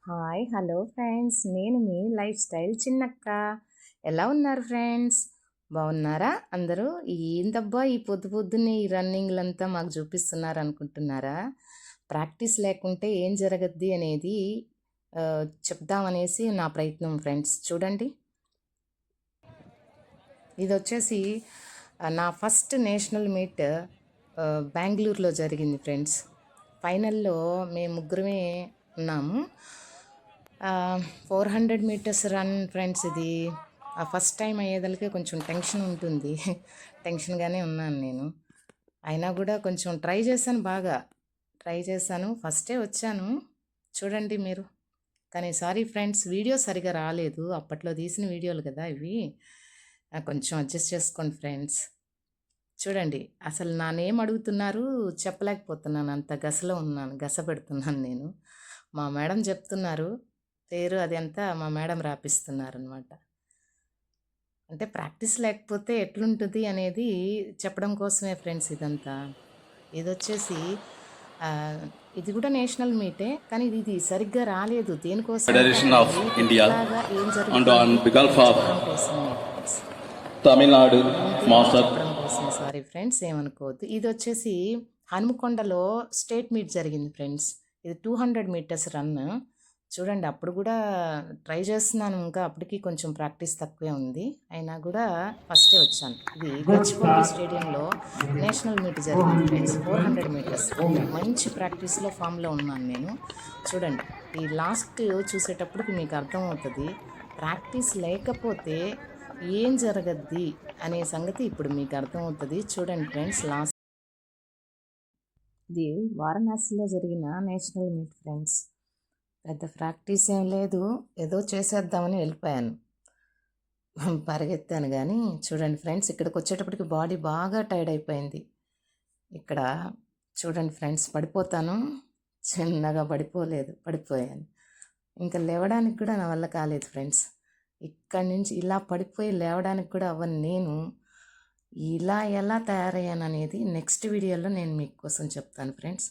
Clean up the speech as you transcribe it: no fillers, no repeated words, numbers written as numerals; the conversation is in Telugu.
హాయ్ హలో ఫ్రెండ్స్, నేను మీ లైఫ్ స్టైల్ చిన్నక్క. ఎలా ఉన్నారు ఫ్రెండ్స్? బాగున్నారా అందరూ? ఏందబ్బా ఈ పొద్దున్నే ఈ రన్నింగ్లంతా మాకు చూపిస్తున్నారు అనుకుంటున్నారా? ప్రాక్టీస్ లేకుంటే ఏం జరగద్ది అనేది చెప్దామనేసి నా ప్రయత్నం ఫ్రెండ్స్. చూడండి, ఇది వచ్చేసి నా ఫస్ట్ నేషనల్ మీట్ బెంగళూరులో జరిగింది ఫ్రెండ్స్. ఫైనల్లో మేము ముగ్గురమే ఉన్నాము. 400 మీటర్స్ రన్ ఫ్రెండ్స్. ఇది ఫస్ట్ టైం అయ్యేదలికే కొంచెం టెన్షన్ ఉంటుంది. టెన్షన్గానే ఉన్నాను నేను. అయినా కూడా కొంచెం ట్రై చేశాను, బాగా ట్రై చేశాను. ఫస్టే వచ్చాను చూడండి మీరు. కానీ సారీ ఫ్రెండ్స్, వీడియో సరిగా రాలేదు. అప్పట్లో తీసిన వీడియోలు కదా ఇవి. కొంచెం అడ్జస్ట్ చేసుకోండి ఫ్రెండ్స్. చూడండి, అసలు నానేం అడుగుతున్నారు చెప్పలేకపోతున్నాను, అంత గసలో ఉన్నాను, గస పెడుతున్నాను నేను. మా మేడం చెప్తున్నారు పేరు, అది అంతా మా మేడం రాపిస్తున్నారనమాట. అంటే ప్రాక్టీస్ లేకపోతే ఎట్లుంటుంది అనేది చెప్పడం కోసమే ఫ్రెండ్స్ ఇదంతా. ఇది వచ్చేసి ఇది కూడా నేషనల్ మీటే, కానీ ఇది సరిగ్గా రాలేదు. దేనికోసం Federation of India ఏం and on behalf of చెప్పడం కోసమే ఫ్రెండ్స్. తమిళనాడు మాస్టర్ చెప్పడం కోసమే, సారీ ఫ్రెండ్స్ ఏమనుకోవద్దు. ఇది వచ్చేసి హనుమకొండలో స్టేట్ మీట్ జరిగింది ఫ్రెండ్స్. ఇది 200 మీటర్స్ రన్. చూడండి, అప్పుడు కూడా ట్రై చేస్తున్నాను, ఇంకా అప్పటికి కొంచెం ప్రాక్టీస్ తక్కువే ఉంది. అయినా కూడా ఫస్టే వచ్చాను. ఇది గచ్చిబౌలి స్టేడియంలో నేషనల్ మీట్ జరిగింది ఫ్రెండ్స్. 400 మీటర్స్ మంచి ప్రాక్టీస్లో ఫామ్లో ఉన్నాను నేను. చూడండి, ఈ లాస్ట్ చూసేటప్పటికి మీకు అర్థమవుతుంది ప్రాక్టీస్ లేకపోతే ఏం జరగద్ది అనే సంగతి ఇప్పుడు మీకు అర్థమవుతుంది. చూడండి ఫ్రెండ్స్, లాస్ట్ ఇది వారణాసిలో జరిగిన నేషనల్ మీట్ ఫ్రెండ్స్. పెద్ద ప్రాక్టీస్ ఏం లేదు, ఏదో చేసేద్దామని వెళ్ళిపోయాను, పరిగెత్తాను. కానీ చూడండి ఫ్రెండ్స్, ఇక్కడికి వచ్చేటప్పటికి బాడీ బాగా టైర్డ్ అయిపోయింది. ఇక్కడ చూడండి ఫ్రెండ్స్, పడిపోతాను, చిన్నగా పడిపోయాను. ఇంకా లేవడానికి కూడా నా వల్ల కాలేదు ఫ్రెండ్స్. ఇక్కడి నుంచి ఇలా పడిపోయి లేవడానికి కూడా అవ్వను నేను. ఇలా ఎలా తయారయ్యాను అనేది నెక్స్ట్ వీడియోలో నేను మీకోసం చెప్తాను ఫ్రెండ్స్.